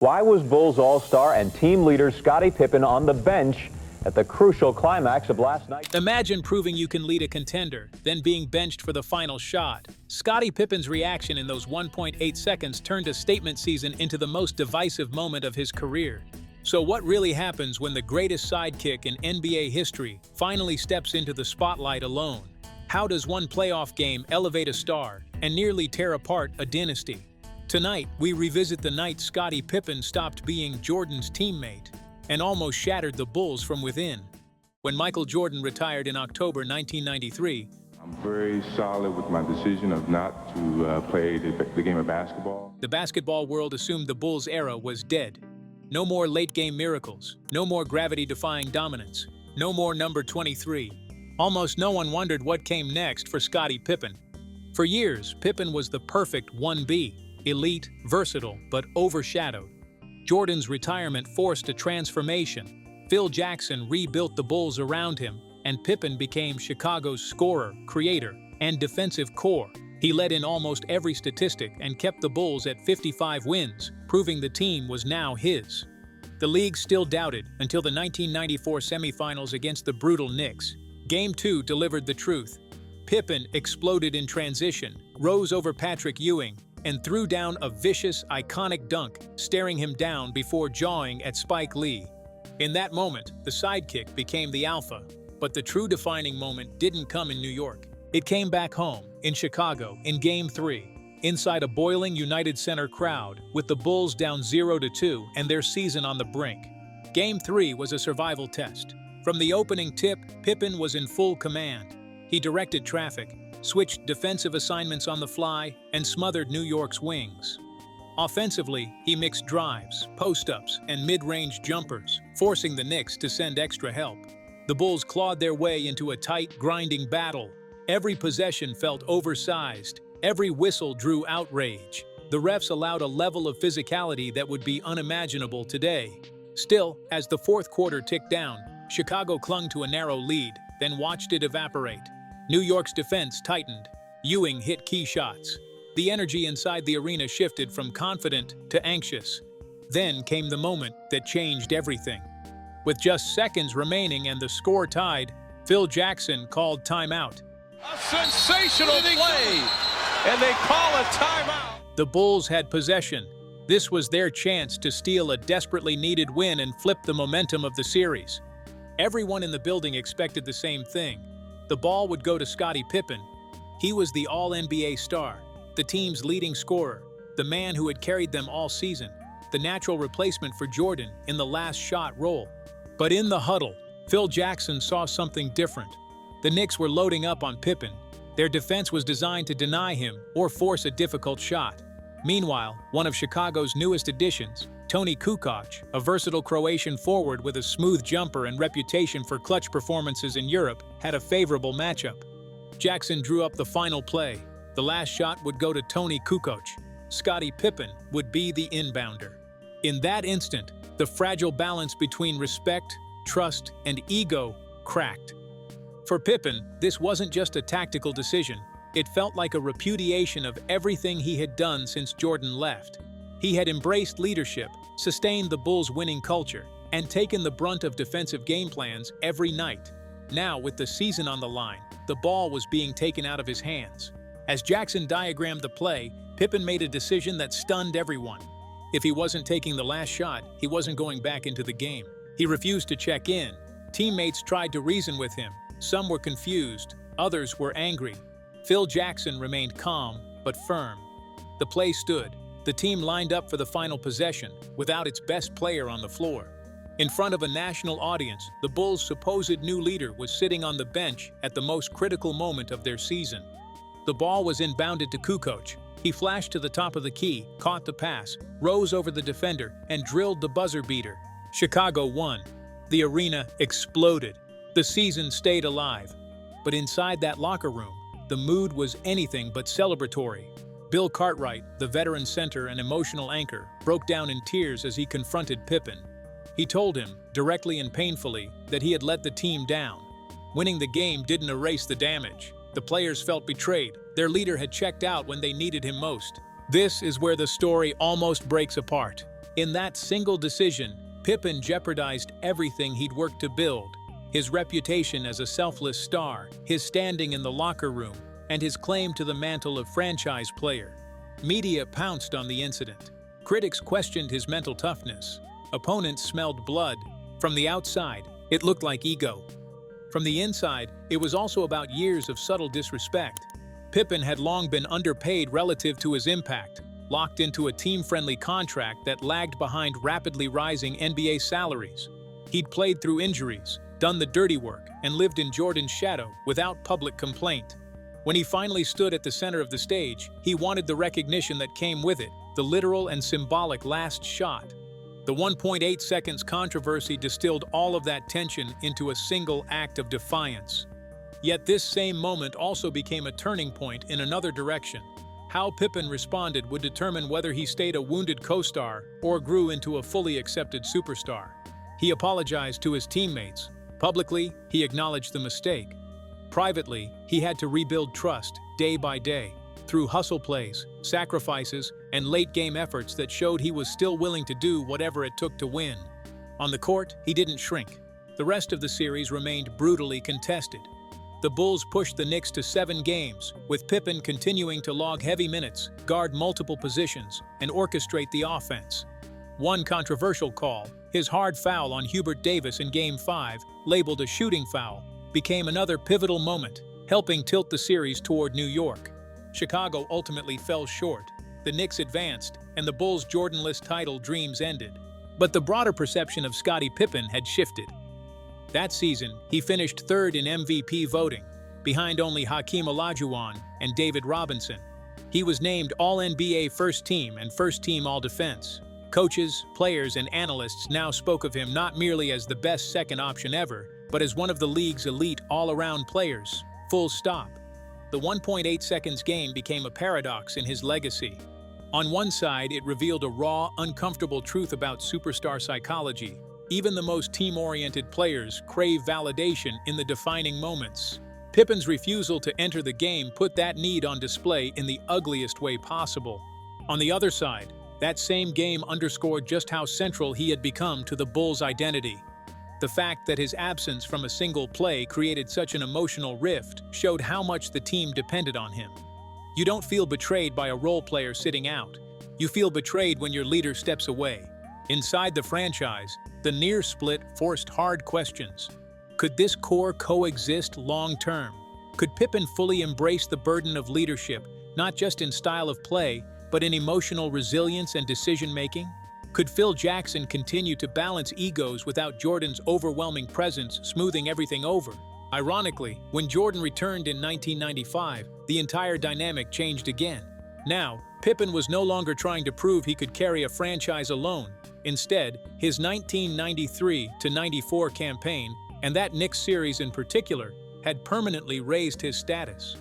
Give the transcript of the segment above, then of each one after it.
Why was Bulls All-Star and team leader Scottie Pippen on the bench at the crucial climax of last night? Imagine proving you can lead a contender, then being benched for the final shot. Scottie Pippen's reaction in those 1.8 seconds turned a statement season into the most divisive moment of his career. So what really happens when the greatest sidekick in NBA history finally steps into the spotlight alone? How does one playoff game elevate a star and nearly tear apart a dynasty? Tonight, we revisit the night Scottie Pippen stopped being Jordan's teammate and almost shattered the Bulls from within. When Michael Jordan retired in October 1993, I'm very solid with my decision of not to play the game of basketball. The basketball world assumed the Bulls' era was dead. No more late-game miracles, no more gravity-defying dominance, no more number 23. Almost no one wondered what came next for Scottie Pippen. For years, Pippen was the perfect 1B. Elite, versatile, but overshadowed. Jordan's retirement forced a transformation. Phil Jackson rebuilt the Bulls around him, and Pippen became Chicago's scorer, creator, and defensive core. He led in almost every statistic and kept the Bulls at 55 wins, proving the team was now his. The league still doubted until the 1994 semifinals against the brutal Knicks. Game 2 delivered the truth. Pippen exploded in transition, rose over Patrick Ewing, and threw down a vicious, iconic dunk, staring him down before jawing at Spike Lee. In that moment, the sidekick became the alpha. But the true defining moment didn't come in New York. It came back home, in Chicago, in Game 3, inside a boiling United Center crowd, with the Bulls down 0-2 and their season on the brink. Game 3 was a survival test. From the opening tip, Pippen was in full command. He directed traffic, switched defensive assignments on the fly, and smothered New York's wings. Offensively, he mixed drives, post-ups, and mid-range jumpers, forcing the Knicks to send extra help. The Bulls clawed their way into a tight, grinding battle. Every possession felt oversized. Every whistle drew outrage. The refs allowed a level of physicality that would be unimaginable today. Still, as the fourth quarter ticked down, Chicago clung to a narrow lead, then watched it evaporate. New York's defense tightened. Ewing hit key shots. The energy inside the arena shifted from confident to anxious. Then came the moment that changed everything. With just seconds remaining and the score tied, Phil Jackson called timeout. A sensational play, and they call a timeout. The Bulls had possession. This was their chance to steal a desperately needed win and flip the momentum of the series. Everyone in the building expected the same thing. The ball would go to Scottie Pippen. He was the All-NBA star, the team's leading scorer, the man who had carried them all season, the natural replacement for Jordan in the last shot role. But in the huddle, Phil Jackson saw something different. The Knicks were loading up on Pippen. Their defense was designed to deny him or force a difficult shot. Meanwhile, one of Chicago's newest additions, Toni Kukoc, a versatile Croatian forward with a smooth jumper and reputation for clutch performances in Europe, had a favorable matchup. Jackson drew up the final play. The last shot would go to Toni Kukoc. Scottie Pippen would be the inbounder. In that instant, the fragile balance between respect, trust, and ego cracked. For Pippen, this wasn't just a tactical decision. It felt like a repudiation of everything he had done since Jordan left. He had embraced leadership, sustained the Bulls' winning culture, and taken the brunt of defensive game plans every night. Now, with the season on the line, the ball was being taken out of his hands. As Jackson diagrammed the play, Pippen made a decision that stunned everyone. If he wasn't taking the last shot, he wasn't going back into the game. He refused to check in. Teammates tried to reason with him. Some were confused, others were angry. Phil Jackson remained calm, but firm. The play stood. The team lined up for the final possession, without its best player on the floor. In front of a national audience, the Bulls' supposed new leader was sitting on the bench at the most critical moment of their season. The ball was inbounded to Kukoc. He flashed to the top of the key, caught the pass, rose over the defender, and drilled the buzzer beater. Chicago won. The arena exploded. The season stayed alive. But inside that locker room, the mood was anything but celebratory. Bill Cartwright, the veteran center and emotional anchor, broke down in tears as he confronted Pippen. He told him, directly and painfully, that he had let the team down. Winning the game didn't erase the damage. The players felt betrayed. Their leader had checked out when they needed him most. This is where the story almost breaks apart. In that single decision, Pippen jeopardized everything he'd worked to build: his reputation as a selfless star, his standing in the locker room, and his claim to the mantle of franchise player. Media pounced on the incident. Critics questioned his mental toughness. Opponents smelled blood. From the outside, it looked like ego. From the inside, it was also about years of subtle disrespect. Pippen had long been underpaid relative to his impact, locked into a team-friendly contract that lagged behind rapidly rising NBA salaries. He'd played through injuries, done the dirty work, and lived in Jordan's shadow without public complaint. When he finally stood at the center of the stage, he wanted the recognition that came with it, the literal and symbolic last shot. The 1.8 seconds controversy distilled all of that tension into a single act of defiance. Yet this same moment also became a turning point in another direction. How Pippen responded would determine whether he stayed a wounded co-star or grew into a fully accepted superstar. He apologized to his teammates. Publicly, he acknowledged the mistake. Privately, he had to rebuild trust day by day, through hustle plays, sacrifices, and late-game efforts that showed he was still willing to do whatever it took to win. On the court, he didn't shrink. The rest of the series remained brutally contested. The Bulls pushed the Knicks to 7 games, with Pippen continuing to log heavy minutes, guard multiple positions, and orchestrate the offense. One controversial call, his hard foul on Hubert Davis in Game 5, labeled a shooting foul, became another pivotal moment, helping tilt the series toward New York. Chicago ultimately fell short. The Knicks advanced, and the Bulls' Jordan-less title dreams ended. But the broader perception of Scottie Pippen had shifted. That season, he finished third in MVP voting, behind only Hakeem Olajuwon and David Robinson. He was named All-NBA First Team and First Team All-Defense. Coaches, players, and analysts now spoke of him not merely as the best second option ever, but as one of the league's elite all-around players. Full stop. The 1.8 seconds game became a paradox in his legacy. On one side, it revealed a raw, uncomfortable truth about superstar psychology. Even the most team-oriented players crave validation in the defining moments. Pippen's refusal to enter the game put that need on display in the ugliest way possible. On the other side, that same game underscored just how central he had become to the Bulls' identity. The fact that his absence from a single play created such an emotional rift showed how much the team depended on him. You don't feel betrayed by a role player sitting out. You feel betrayed when your leader steps away. Inside the franchise, the near split forced hard questions. Could this core coexist long-term? Could Pippen fully embrace the burden of leadership, not just in style of play, but in emotional resilience and decision-making? Could Phil Jackson continue to balance egos without Jordan's overwhelming presence smoothing everything over? Ironically, when Jordan returned in 1995, the entire dynamic changed again. Now, Pippen was no longer trying to prove he could carry a franchise alone. Instead, his 1993-94 campaign, and that Knicks series in particular, had permanently raised his status.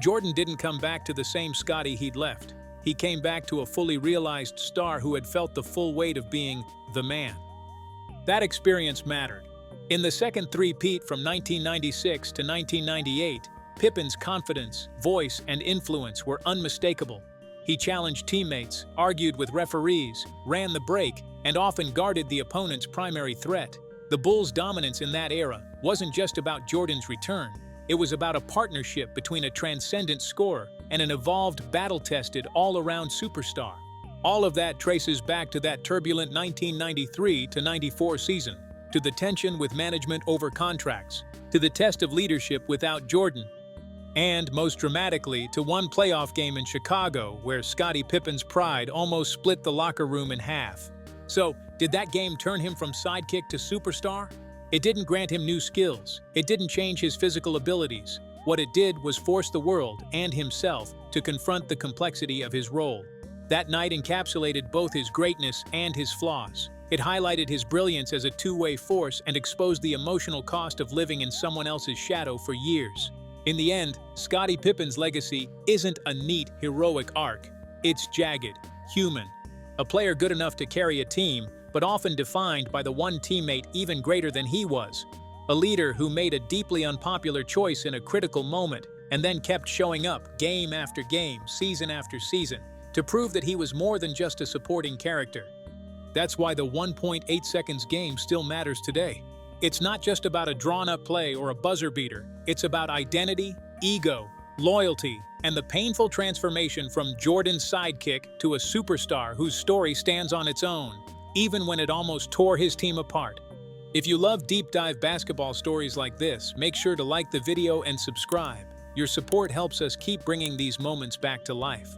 Jordan didn't come back to the same Scottie he'd left. He came back to a fully realized star who had felt the full weight of being the man. That experience mattered. In the second three-peat from 1996 to 1998, Pippen's confidence, voice, and influence were unmistakable. He challenged teammates, argued with referees, ran the break, and often guarded the opponent's primary threat. The Bulls' dominance in that era wasn't just about Jordan's return. It was about a partnership between a transcendent scorer and an evolved, battle-tested, all-around superstar. All of that traces back to that turbulent 1993-94 season, to the tension with management over contracts, to the test of leadership without Jordan, and, most dramatically, to one playoff game in Chicago where Scottie Pippen's pride almost split the locker room in half. So, did that game turn him from sidekick to superstar? It didn't grant him new skills. It didn't change his physical abilities. What it did was force the world, and himself, to confront the complexity of his role. That night encapsulated both his greatness and his flaws. It highlighted his brilliance as a two-way force and exposed the emotional cost of living in someone else's shadow for years. In the end, Scottie Pippen's legacy isn't a neat, heroic arc. It's jagged, human. A player good enough to carry a team, but often defined by the one teammate even greater than he was. A leader who made a deeply unpopular choice in a critical moment and then kept showing up game after game, season after season, to prove that he was more than just a supporting character. That's why the 1.8 seconds game still matters today. It's not just about a drawn-up play or a buzzer beater. It's about identity, ego, loyalty, and the painful transformation from Jordan's sidekick to a superstar whose story stands on its own, even when it almost tore his team apart. If you love deep dive basketball stories like this, make sure to like the video and subscribe. Your support helps us keep bringing these moments back to life.